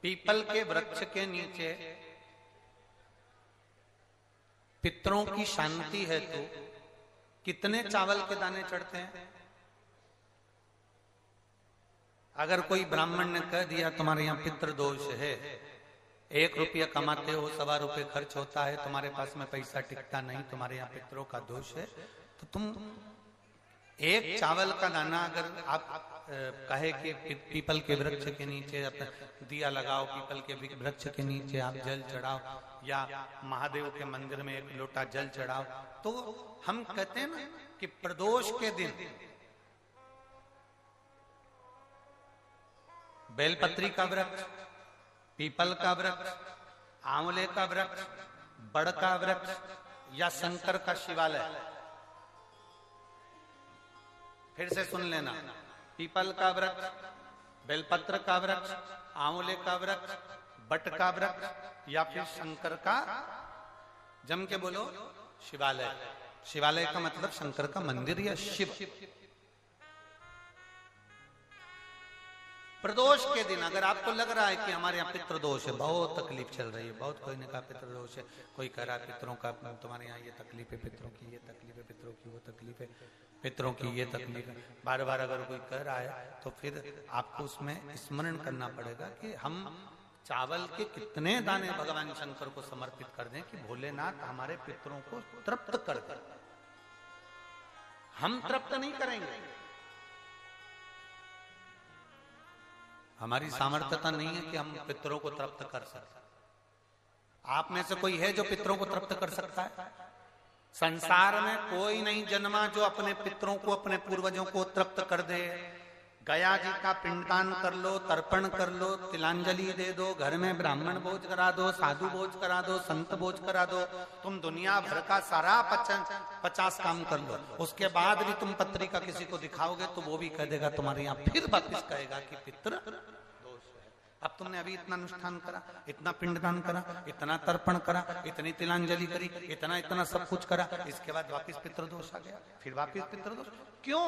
People के वृक्ष के नीचे पितरों की शांति है तो कितने चावल के दाने चढ़ते हैं? अगर कोई ब्राह्मण ने कह दिया तुम्हारे यहाँ पितृ दोष है, 1 रुपया कमाते हो, 1.25 रुपये खर्च होता है, तुम्हारे पास में पैसा टिकता नहीं, तुम्हारे यहाँ पितरों का दोष है, तो तुम एक चावल का दाना अगर आप कहे कि पीपल के वृक्ष के नीचे दिया लगाओ, पीपल के वृक्ष के नीचे आप जल चढ़ाओ, या महादेव के मंदिर में 1 लोटा जल चढ़ाओ, तो हम कहते हैं ना कि प्रदोष के दिन बेलपत्री का वृक्ष, पीपल का वृक्ष, आंवले का वृक्ष, बड़ का वृक्ष या शंकर का शिवालय, फिर से सुन लेना, पीपल का वृक्ष, बेलपत्र का वृक्ष, आंवले का वृक्ष, बट का वृक्ष या फिर शंकर का, जम के बोलो, शिवालय। शिवालय का मतलब शंकर का मंदिर या शिव। प्रदोष के दिन अगर आपको लग रहा है कि हमारे यहाँ पितृदोष है, बहुत तकलीफ चल रही है, बहुत कोई ने कहा पितृदोष है, कोई कह रहा है पितरों का, तुम्हारे यहाँ ये तकलीफ है, पितरों की ये तकलीफ है, पितरों की वो तकलीफ है, पितरों की ये तकलीफ है, बार बार अगर कोई कह रहा है, तो फिर आपको उसमें स्मरण करना पड़ेगा कि हम चावल के कितने दाने भगवान शंकर को समर्पित कर दें कि भोलेनाथ हमारे पितरों को तृप्त कर दें। हम तृप्त नहीं करेंगे, हमारी सामर्थ्यता नहीं है कि हम पितरों को तृप्त कर सकते। आप में से कोई है जो पितरों को तृप्त कर सकता है? संसार में कोई नहीं जन्मा जो अपने पितरों को, अपने पूर्वजों को तृप्त कर दे। गया जी का पिंडदान कर लो, तर्पण कर लो, तिलांजलि दे दो, घर में ब्राह्मण भोज करा दो, साधु भोज करा दो, संत भोज करा दो, तुम दुनिया भर का सारा 50 काम कर लो, उसके बाद भी तुम पत्रिका किसी को दिखाओगे तो वो भी कह देगा तुम्हारे यहाँ, फिर वापिस कहेगा कि पितृ दोष है। अब तुमने अभी इतना अनुष्ठान करा, इतना पिंडदान करा, इतना तर्पण करा, इतनी तिलांजलि करी, इतना इतना सब कुछ करा, इसके बाद वापिस पितृदोष आ गया, फिर वापिस पितृदोष। क्यों?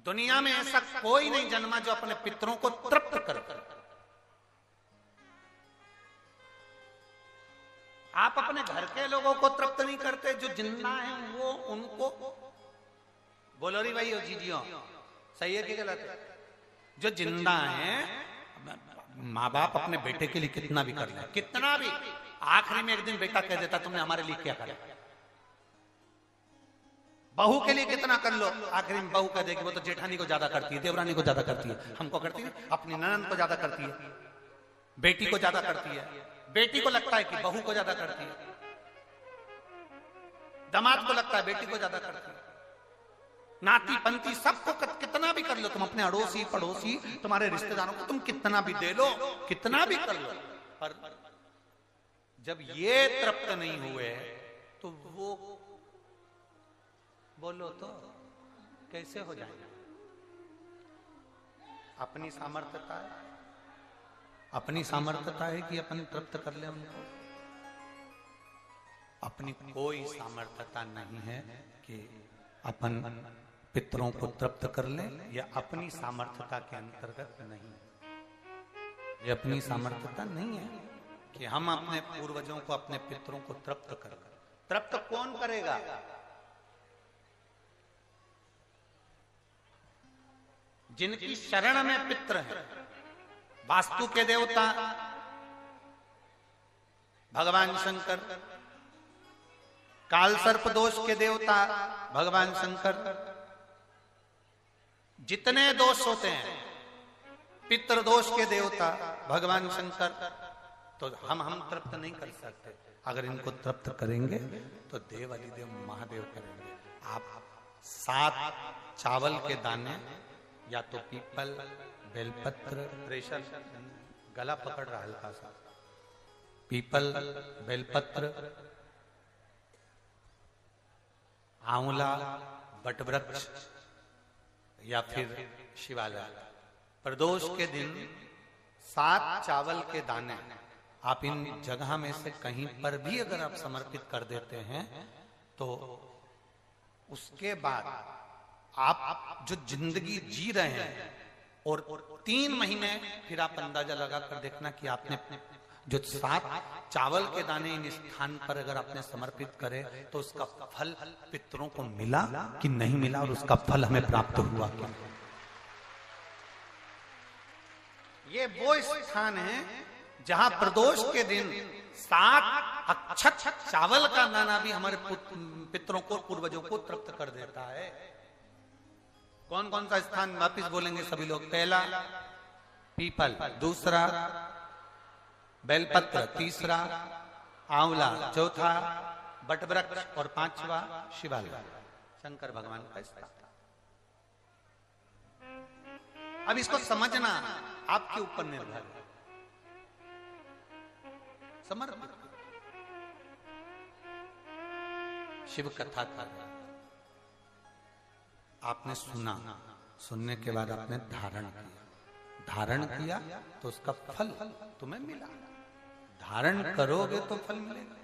दुनिया में ऐसा कोई नहीं जन्मा जो अपने पितरों को तृप्त कर। आप अपने घर के लोगों को तृप्त नहीं करते, जो जिंदा हैं वो उनको बोलो री भाई, जीजियो सही है कि गलत है? जो जिंदा हैं, माँ बाप अपने बेटे के लिए कितना भी कर ले, कितना भी, आखिरी में एक दिन बेटा कह देता तुमने हमारे लिए क्या करा। बहू के लिए कितना कर लो, आखिरी में बहू कह देगी वो तो जेठानी को ज्यादा करती है, देवरानी को ज्यादा करती है, हमको करती है, अपनी ननद को ज्यादा करती है, बेटी को ज्यादा करती है, बेटी को लगता है कि बहू को ज्यादा करती है, दामाद को लगता है बेटी को ज्यादा करती है, नाती पंती सबको कितना भी कर लो, तुम अपने अड़ोसी पड़ोसी तुम्हारे रिश्तेदारों को तुम कितना भी दे लो, कितना भी कर लो, पर जब ये तृप्त नहीं हुए तो वो बोलो तो कैसे हो जाएगा? अपनी सामर्थ्यता है, अपनी सामर्थ्यता है कि अपन तृप्त कर ले उनको। अपनी कोई सामर्थ्यता नहीं है कि अपन पितरों को तृप्त कर ले, या अपनी सामर्थ्यता के अंतर्गत नहीं, ये अपनी सामर्थ्यता नहीं है कि हम अपने पूर्वजों को, अपने पितरों को तृप्त कर। तृप्त कौन करेगा? जिनकी शरण में पित्र है। वास्तु के देवता भगवान शंकर, काल सर्प दोष के देवता भगवान शंकर, जितने दोष होते हैं पितृ दोष के देवता भगवान शंकर, तो हम तृप्त नहीं कर सकते। अगर इनको तृप्त करेंगे तो देव अधिदेव महादेव करेंगे। आप 7 चावल के दाने, या तो पीपल, बेलपत्र, प्रेशर गला पकड़ रहा हल्का सा, पीपल, बेलपत्र, आंवला, बटवृक्ष या फिर शिवालय, प्रदोष के दिन 7 चावल के दाने आप इन जगह में से कहीं पर भी अगर आप समर्पित कर देते हैं तो उसके बाद आप जो जिंदगी जी रहे हैं और 3 महीने फिर आप अंदाजा लगा कर देखना कि आपने जो 7 चावल के दाने इन स्थान पर अगर आपने समर्पित करे तो उसका फल पितरों को मिला कि नहीं मिला, और उसका फल हमें प्राप्त हुआ क्या। ये वो स्थान है जहां प्रदोष के दिन 7 अक्षत चावल का दाना भी हमारे पितरों को, पूर्वजों को तृप्त कर देता है। कौन कौन सा स्थान वापिस बोलेंगे सभी लोग? पहला पीपल, दूसरा बेलपत्र, तीसरा आंवला, चौथा बटवृक्ष और 5वां शिवालय, शंकर भगवान का स्थान। अब इसको समझना आपके ऊपर निर्भर है। समर्पित शिव कथा कर आपने सुना, सुनने के बाद आपने धारण किया तो उसका फल तुम्हें मिला। धारण करोगे तो फल मिलेगा।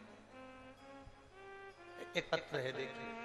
एक पत्र है, देखिए,